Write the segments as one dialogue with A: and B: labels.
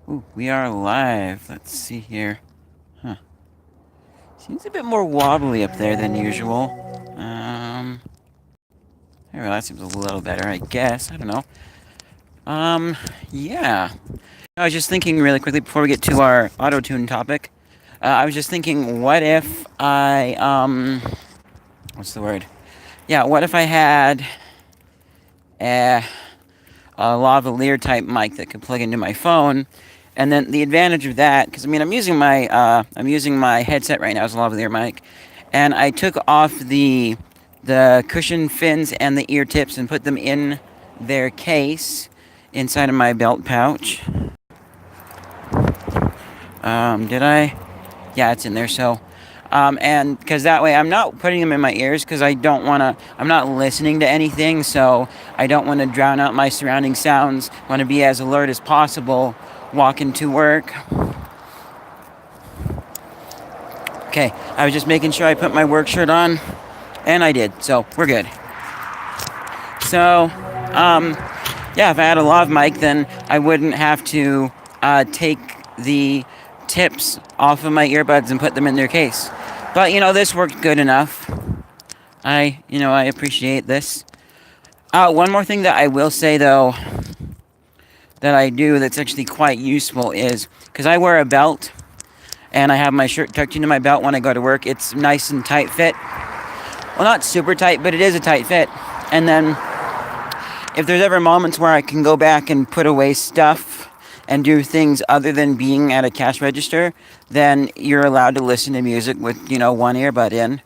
A: Ooh, we are live. Let's see here. Huh. Seems a bit more wobbly up there than usual. There, well, that seems a little better, I guess. I don't know. Yeah. I was just thinking really quickly before we get to our auto-tune topic. I was just thinking, what if what's the word? Yeah, what if I had a, a lavalier type mic that could plug into my phone? And then the advantage of that, because I mean, I'm using my headset right now as a lavalier mic, and I took off the cushion fins and the ear tips and put them in their case inside of my belt pouch. Did I? Yeah, it's in there. So, and because that way I'm not putting them in my ears because I don't want to. I'm not listening to anything, so I don't want to drown out my surrounding sounds. Want to be as alert as possible walking to work. Okay, I was just making sure I put my work shirt on, and I did. So we're good. So, yeah, if I had a lav mic, then I wouldn't have to take the tips off of my earbuds and put them in their case. But this worked good enough. I appreciate this. One more thing that I will say though that I do that's actually quite useful is because I wear a belt and I have my shirt tucked into my belt when I go to work. It's nice and tight fit. Well, not super tight, but it is a tight fit. And then if there's ever moments where I can go back and put away stuff and do things other than being at a cash register, then you're allowed to listen to music with, one earbud in.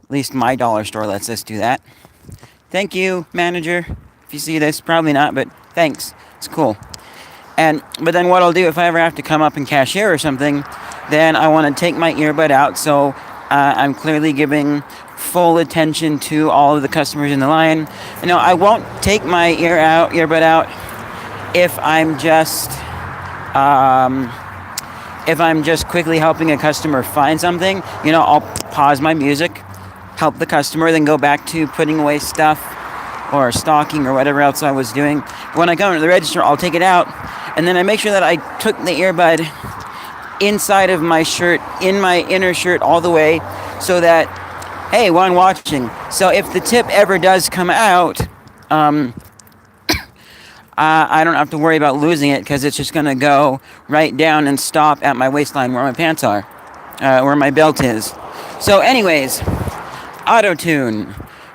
A: At least my dollar store lets us do that. Thank you, manager. If you see this, probably not, but thanks. It's cool. But then what I'll do if I ever have to come up and cashier or something, then I want to take my earbud out so I'm clearly giving full attention to all of the customers in the line. I won't take my earbud out if I'm just quickly helping a customer find something. I'll pause my music, help the customer, then go back to putting away stuff or stocking or whatever else I was doing. When I go into the register, I'll take it out, and then I make sure that I took the earbud inside of my shirt, in my inner shirt all the way, so that, hey, while I'm watching, so if the tip ever does come out, I don't have to worry about losing it because it's just going to go right down and stop at my waistline where my pants are, where my belt is. So anyways, auto-tune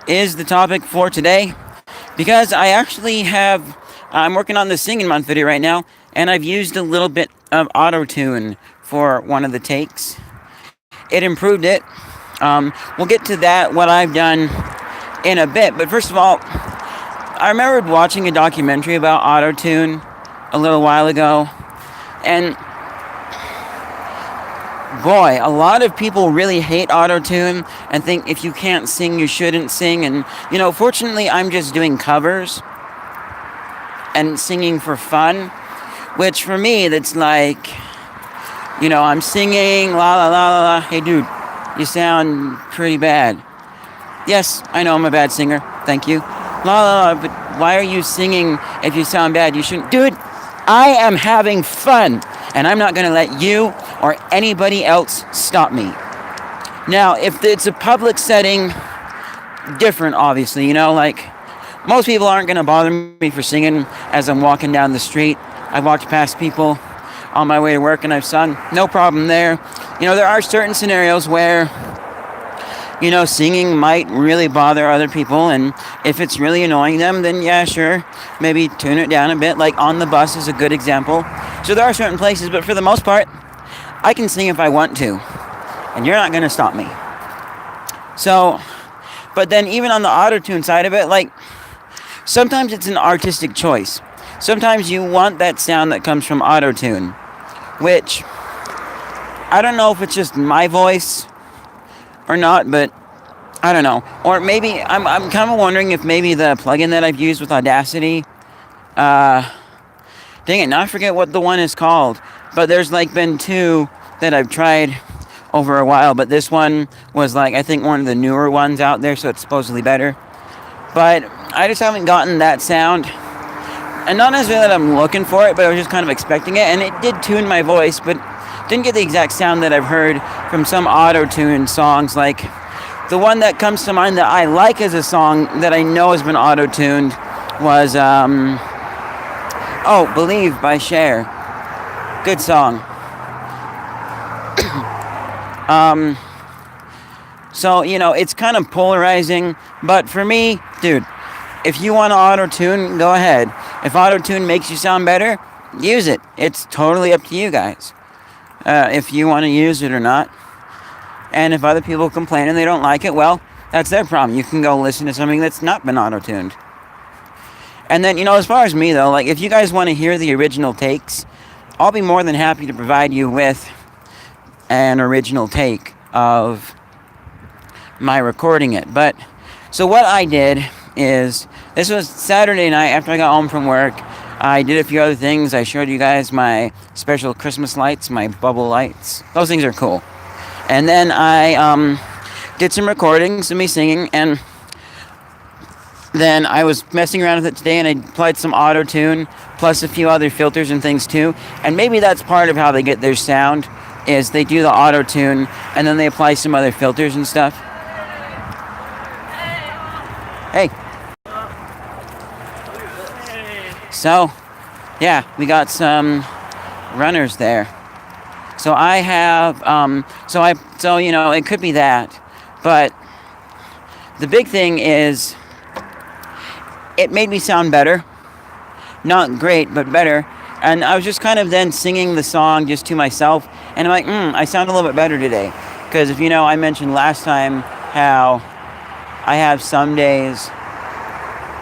A: is the topic for today because I actually I'm working on the Singing Month video right now, and I've used a little bit of auto-tune for one of the takes. It improved it. We'll get to that, what I've done, in a bit. But first of all, I remembered watching a documentary about auto-tune a little while ago. And boy, a lot of people really hate auto-tune and think if you can't sing, you shouldn't sing. And, fortunately, I'm just doing covers and singing for fun. Which for me, that's like, I'm singing, la la la la la. Hey dude, you sound pretty bad. Yes, I know I'm a bad singer. Thank you. La la la, but why are you singing if you sound bad? You shouldn't. Dude, I am having fun, and I'm not going to let you or anybody else stop me. Now, if it's a public setting, different, obviously, like, most people aren't going to bother me for singing as I'm walking down the street. I've walked past people on my way to work and I've sung. No problem there. There are certain scenarios where, singing might really bother other people, and if it's really annoying them, then yeah, sure, maybe tune it down a bit, like on the bus is a good example. So there are certain places, but for the most part, I can sing if I want to, and you're not going to stop me. So, but then even on the auto-tune side of it, like, sometimes it's an artistic choice. Sometimes you want that sound that comes from auto-tune, which, I don't know if it's just my voice or not, but I don't know. Or maybe, I'm kind of wondering if maybe the plugin that I've used with Audacity, dang it, now I forget what the one is called, but there's been two that I've tried over a while, but this one was I think one of the newer ones out there, so it's supposedly better. But I just haven't gotten that sound And not necessarily that I'm looking for it, but I was just kind of expecting it, and it did tune my voice, but didn't get the exact sound that I've heard from some auto-tuned songs. Like the one that comes to mind that I like as a song that I know has been auto-tuned was Believe by Cher. Good song. So, it's kind of polarizing, but for me, dude, if you want to auto-tune, go ahead. If auto-tune makes you sound better, use it. It's totally up to you guys. If you want to use it or not. And if other people complain and they don't like it, well, that's their problem. You can go listen to something that's not been auto-tuned. And then, as far as me, though, like, if you guys want to hear the original takes, I'll be more than happy to provide you with an original take of my recording it. But, so what I did is, this was Saturday night after I got home from work. I did a few other things. I showed you guys my special Christmas lights, my bubble lights. Those things are cool. And then I did some recordings of me singing, and then I was messing around with it today, and I applied some auto-tune, plus a few other filters and things too. And maybe that's part of how they get their sound, is they do the auto-tune, and then they apply some other filters and stuff. Hey. So, yeah, we got some runners there. So I have, it could be that. But the big thing is, it made me sound better. Not great, but better. And I was just kind of then singing the song just to myself. And I'm like, I sound a little bit better today. Because if I mentioned last time how I have some days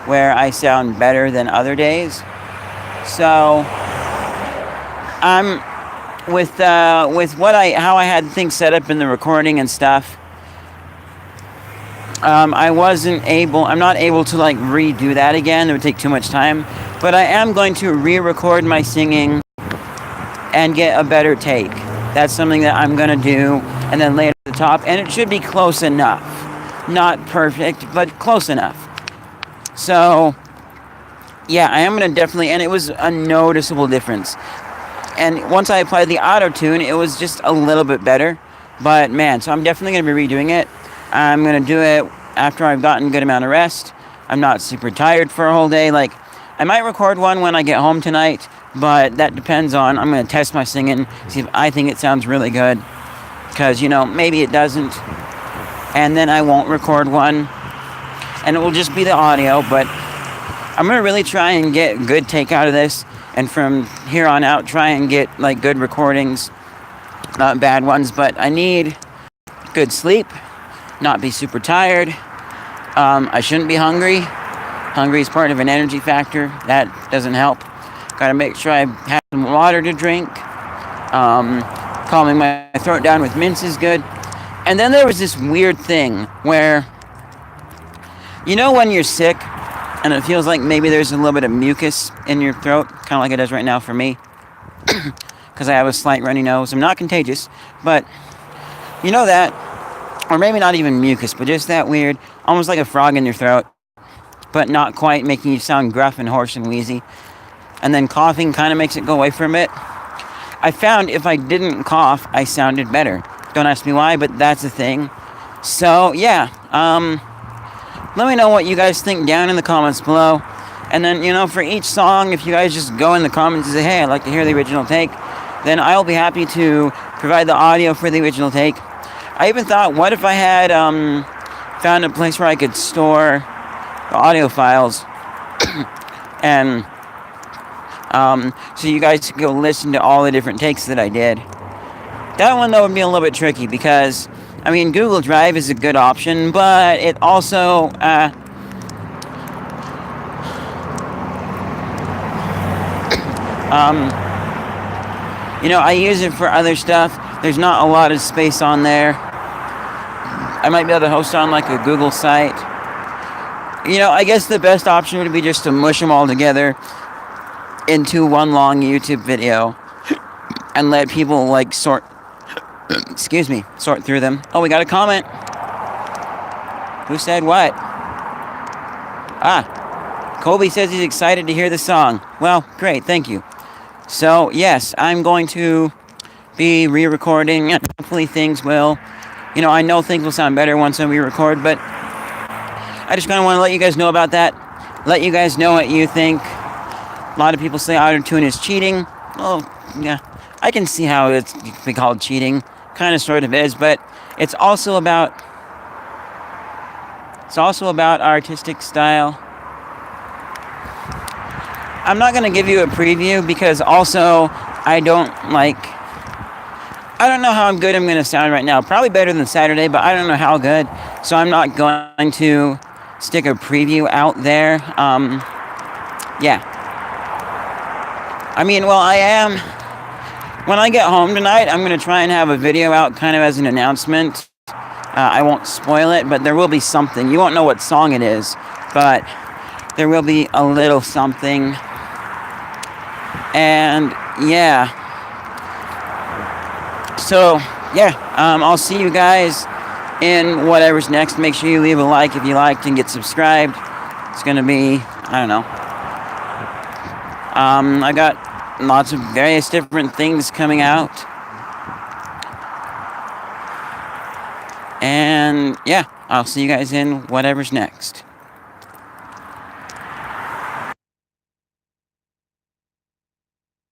A: where I sound better than other days. So I'm with how I had things set up in the recording and stuff. I'm not able to like redo that again. It would take too much time. But I am going to re-record my singing and get a better take. That's something that I'm going to do, and then lay it at the top. And it should be close enough. Not perfect, but close enough. So, yeah, I am going to definitely, and it was a noticeable difference. And once I applied the auto-tune, it was just a little bit better. But man, so I'm definitely going to be redoing it. I'm going to do it after I've gotten a good amount of rest. I'm not super tired for a whole day. Like, I might record one when I get home tonight, but that depends on, I'm going to test my singing, see if I think it sounds really good. Because, maybe it doesn't. And then I won't record one. And it will just be the audio, but I'm going to really try and get good take out of this. And from here on out, try and get, like, good recordings. Not bad ones, but I need good sleep. Not be super tired. I shouldn't be hungry. Hungry is part of an energy factor. That doesn't help. Gotta make sure I have some water to drink. Calming my throat down with mints is good. And then there was this weird thing where, when you're sick and it feels like maybe there's a little bit of mucus in your throat, kind of like it does right now for me, because I have a slight runny nose. I'm not contagious, but that, or maybe not even mucus, but just that weird, almost like a frog in your throat, but not quite, making you sound gruff and hoarse and wheezy. And then coughing kind of makes it go away for a bit. I found if I didn't cough, I sounded better. Don't ask me why, but that's a thing. So, yeah. Let me know what you guys think down in the comments below. And then, for each song, if you guys just go in the comments and say, hey, I'd like to hear the original take, then I'll be happy to provide the audio for the original take. I even thought, what if I had found a place where I could store the audio files and so you guys can go listen to all the different takes that I did. That one, though, would be a little bit tricky because, Google Drive is a good option, but it also, I use it for other stuff. There's not a lot of space on there. I might be able to host on, like, a Google site. I guess the best option would be just to mush them all together into one long YouTube video and let people, like, sort through them. Oh, we got a comment. Who said what? Colby says he's excited to hear the song. Well, great, thank you. So, yes, I'm going to be re-recording, and hopefully things will, I know things will sound better once I re-record, but I just kind of want to let you guys know about that. Let you guys know what you think. A lot of people say auto-tune is cheating. Well, yeah, I can see how it can be called cheating. Kind of, sort of is, but it's also about artistic style. I'm not going to give you a preview because also I don't know how good I'm going to sound right now. Probably better than Saturday, but I don't know how good. So I'm not going to stick a preview out there. Yeah. I mean, well, I am. When I get home tonight, I'm going to try and have a video out kind of as an announcement. I won't spoil it, but there will be something. You won't know what song it is, but there will be a little something. And yeah. So, yeah, I'll see you guys in whatever's next. Make sure you leave a like if you liked and get subscribed. It's going to be, I don't know. I got lots of various different things coming out. And, yeah, I'll see you guys in whatever's next.